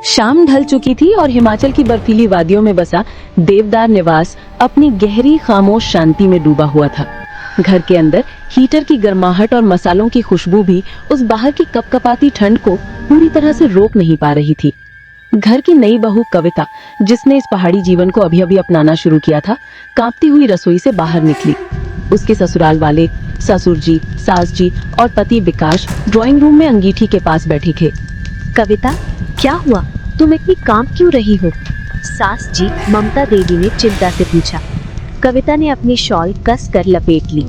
शाम ढल चुकी थी और हिमाचल की बर्फीली वादियों में बसा देवदार निवास अपनी गहरी खामोश शांति में डूबा हुआ था। घर के अंदर हीटर की गर्माहट और मसालों की खुशबू भी उस बाहर की कपकपाती ठंड को पूरी तरह से रोक नहीं पा रही थी। घर की नई बहू कविता, जिसने इस पहाड़ी जीवन को अभी अभी अपनाना शुरू किया था, कांपती हुई रसोई से बाहर निकली। उसके ससुराल वाले, ससुर जी, सास जी और पति विकास ड्राइंग रूम में अंगीठी के पास बैठे थे। कविता, क्या हुआ? तुम इतनी कांप क्यों रही हो? सास जी ममता देवी ने चिंता से पूछा। कविता ने अपनी शॉल कस कर लपेट ली।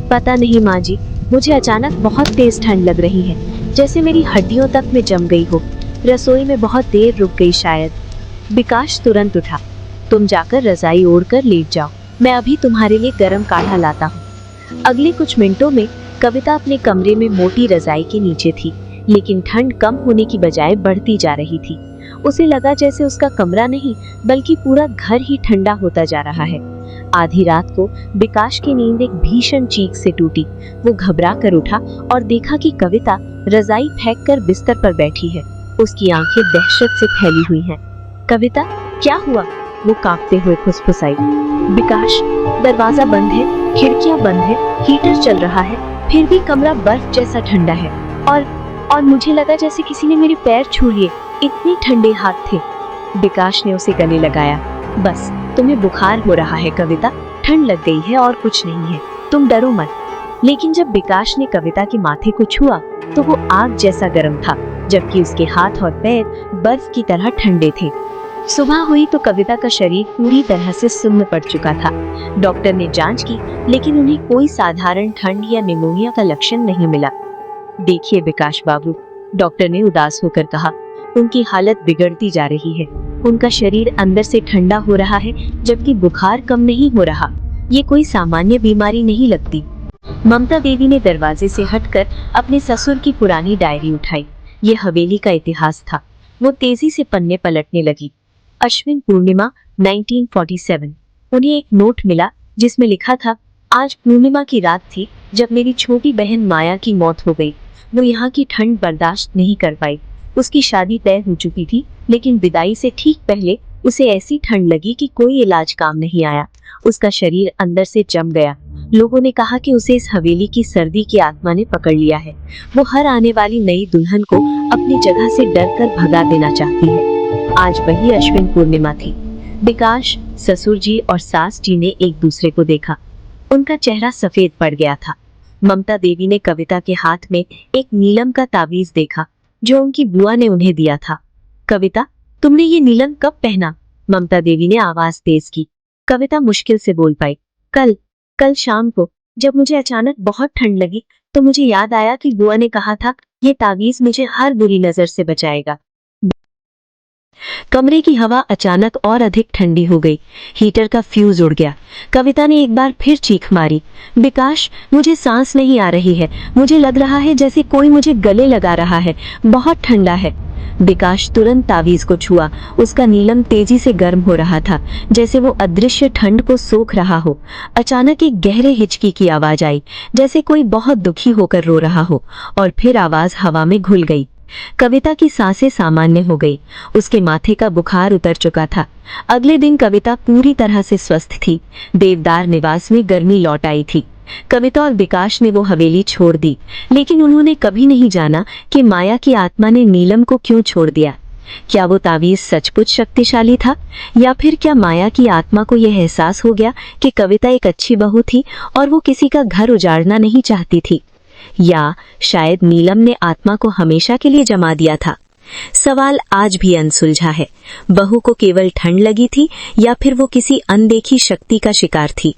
पता नहीं माँ जी, मुझे अचानक बहुत तेज ठंड लग रही है, जैसे मेरी हड्डियों तक में जम गई हो। रसोई में बहुत देर रुक गई शायद। विकास तुरंत उठा। तुम जाकर रजाई ओढ़कर लेट जाओ, मैं अभी तुम्हारे लिए गर्म काढ़ा लाता हूँ। अगले कुछ मिनटों में कविता अपने कमरे में मोटी रजाई के नीचे थी, लेकिन ठंड कम होने की बजाय बढ़ती जा रही थी। उसे लगा जैसे उसका कमरा नहीं बल्कि पूरा घर ही ठंडा होता जा रहा है। आधी रात को विकास की नींद एक भीषण चीख से टूटी। वो घबरा कर उठा और देखा कि कविता रजाई फेंक कर बिस्तर पर बैठी है। उसकी आंखें दहशत से फैली हुई हैं। कविता, क्या हुआ? वो कांपते हुए फुसफुसाई। विकास, दरवाजा बंद है, खिड़कियां बंद है, हीटर चल रहा है, फिर भी कमरा बर्फ जैसा ठंडा है। और मुझे लगा जैसे किसी ने मेरे पैर छू लिए, इतने ठंडे हाथ थे। विकास ने उसे गले लगाया। बस, तुम्हें बुखार हो रहा है कविता, ठंड लग गई है और कुछ नहीं है, तुम डरो मत। लेकिन जब विकास ने कविता के माथे को छुआ तो वो आग जैसा गर्म था, जबकि उसके हाथ और पैर बर्फ की तरह ठंडे थे। सुबह हुई तो कविता का शरीर पूरी तरह से सुन्न पड़ चुका था। डॉक्टर ने जांच की, लेकिन उन्हें कोई साधारण ठंड या निमोनिया का लक्षण नहीं मिला। देखिए विकास बाबू, डॉक्टर ने उदास होकर कहा, उनकी हालत बिगड़ती जा रही है। उनका शरीर अंदर से ठंडा हो रहा है, जबकि बुखार कम नहीं हो रहा। ये कोई सामान्य बीमारी नहीं लगती। ममता देवी ने दरवाजे से हटकर अपने ससुर की पुरानी डायरी उठाई। ये हवेली का इतिहास था। वो तेजी से पन्ने पलटने लगी। अश्विन पूर्णिमा 1947। उन्हें एक नोट मिला जिसमें लिखा था, आज पूर्णिमा की रात थी जब मेरी छोटी बहन माया की मौत हो गई। वो यहाँ की ठंड बर्दाश्त नहीं कर पाई। उसकी शादी तय हो चुकी थी, लेकिन विदाई से ठीक पहले उसे ऐसी ठंड लगी कि कोई इलाज काम नहीं आया। उसका शरीर अंदर से जम गया। लोगों ने कहा कि उसे इस हवेली की सर्दी की आत्मा ने पकड़ लिया है। वो हर आने वाली नई दुल्हन को अपनी जगह से डरकर भगा देना चाहती है। आज वही अश्विन पूर्णिमा थी। विकास, ससुर जी और सास जी ने एक दूसरे को देखा। उनका चेहरा सफेद पड़ गया था। ममता देवी ने कविता के हाथ में एक नीलम का ताबीज देखा जो उनकी बुआ ने उन्हें दिया था। कविता, तुमने ये नीलम कब पहना? ममता देवी ने आवाज तेज की। कविता मुश्किल से बोल पाई। कल शाम को, जब मुझे अचानक बहुत ठंड लगी तो मुझे याद आया कि बुआ ने कहा था ये ताबीज मुझे हर बुरी नजर से बचाएगा। कमरे की हवा अचानक और अधिक ठंडी हो गई। हीटर का फ्यूज उड़ गया। कविता ने एक बार फिर चीख मारी। विकास, मुझे सांस नहीं आ रही है। मुझे लग रहा है जैसे कोई मुझे गले लगा रहा है। बहुत ठंडा है। विकास तुरंत तावीज को छुआ। उसका नीलम तेजी से गर्म हो रहा था, जैसे वो अदृश्य ठंड को सोख रहा हो। अचानक एक गहरे हिचकी की आवाज आई, जैसे कोई बहुत दुखी होकर रो रहा हो, और फिर आवाज हवा में घुल गई। कविता की सांसें सामान्य हो गई। उसके माथे का बुखार उतर चुका था। अगले दिन कविता पूरी तरह से स्वस्थ थी। देवदार निवास में गर्मी लौट आई थी। कविता और विकास ने वो हवेली छोड़ दी, लेकिन उन्होंने कभी नहीं जाना कि माया की आत्मा ने नीलम को क्यों छोड़ दिया। क्या वो तावीज सचमुच शक्तिशाली था, या फिर क्या माया की आत्मा को यह एहसास हो गया कि कविता एक अच्छी बहू थी और वो किसी का घर उजाड़ना नहीं चाहती थी, या शायद नीलम ने आत्मा को हमेशा के लिए जमा दिया था। सवाल आज भी अनसुलझा है। बहू को केवल ठंड लगी थी या फिर वो किसी अनदेखी शक्ति का शिकार थी।